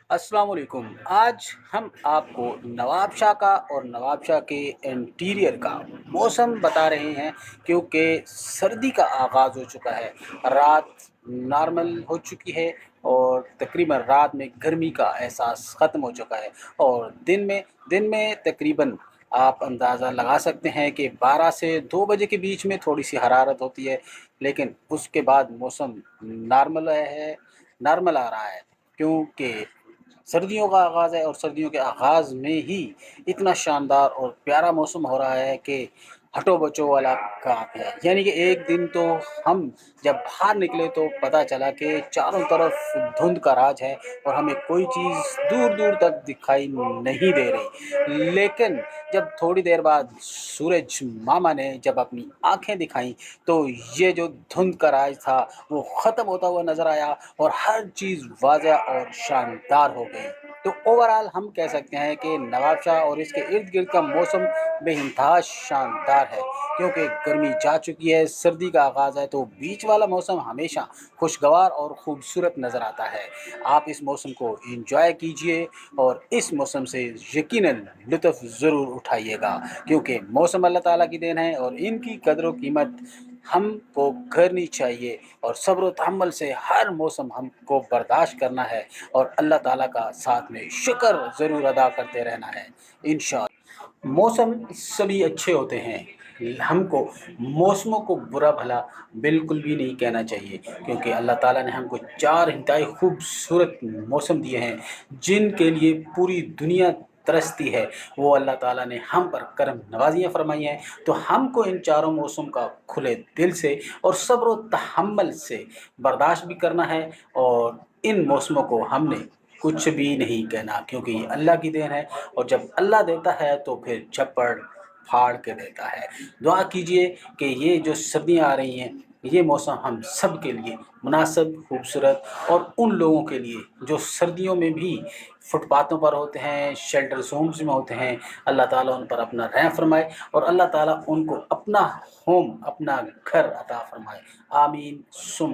अस्सलाम वालेकुम। आज हम आपको नवाब शाह का और नवाब शाह के इंटीरियर का मौसम बता रहे हैं, क्योंकि सर्दी का आगाज़ हो चुका है। रात नॉर्मल हो चुकी है और तकरीबन रात में गर्मी का एहसास ख़त्म हो चुका है, और दिन में तकरीबन आप अंदाज़ा लगा सकते हैं कि 12 से 2 बजे के बीच में थोड़ी-सी हरारत होती है, लेकिन उसके बाद मौसम नॉर्मल आ रहा है, क्योंकि सर्दियों का आगाज़ है और सर्दियों के आगाज़ में ही इतना शानदार और प्यारा मौसम हो रहा है कि हटो बचो वाला काम है। यानी कि एक दिन तो हम जब बाहर निकले तो पता चला कि चारों तरफ धुंध का राज है और हमें कोई चीज़ दूर-दूर तक दिखाई नहीं दे रही। लेकिन जब थोड़ी देर बाद सूरज मामा ने जब अपनी आँखें दिखाईं, तो ये जो धुंध का राज था वो ख़त्म होता हुआ नज़र आया और हर चीज़ वाज़ह और शानदार हो गई। तो ओवरऑल हम कह सकते हैं कि नवाब शाह और इसके इर्द-गिर्द का मौसम बेइंतहा शानदार है, क्योंकि गर्मी जा चुकी है, सर्दी का आगाज़ है, तो बीच वाला मौसम हमेशा खुशगवार और ख़ूबसूरत नज़र आता है। आप इस मौसम को एन्जॉय कीजिए और इस मौसम से यकीनन लुत्फ़ ज़रूर उठाइएगा, क्योंकि मौसम अल्लाह ताला की देन है और इनकी कदर-ओ-कीमत हमको करनी चाहिए, और सब्र व तहम्मुल से हर मौसम हमको बर्दाश्त करना है और अल्लाह ताला का साथ में शुक्र ज़रूर अदा करते रहना है, इंशाअल्लाह। मौसम सभी अच्छे होते हैं। हमको मौसमों को बुरा-भला बिल्कुल भी नहीं कहना चाहिए, क्योंकि अल्लाह ताला ने हमको 4 इंतहाई खूबसूरत मौसम दिए हैं, जिनके लिए पूरी दुनिया तरसती है। वो अल्लाह ताला ने हम पर करम नवाज़ियाँ फ़रमाई हैं, तो हमको इन चारों मौसम का खुले दिल से और सब्र व तहम्मुल से बर्दाश्त भी करना है, और इन मौसमों को हमने कुछ भी नहीं कहना, क्योंकि ये अल्लाह की देन है, और जब अल्लाह देता है तो फिर झप्पड़ फाड़ के देता है। दुआ कीजिए कि ये जो सर्दियाँ आ रही हैं, ये मौसम हम सब के लिए मुनासिब, खूबसूरत, और उन लोगों के लिए जो सर्दियों में भी फुटपाथों पर होते हैं, शेल्टर होम्स में होते हैं, अल्लाह ताला उन पर अपना रहम फरमाए और अल्लाह ताला उनको अपना होम, अपना घर अता फरमाए। आमीन सुम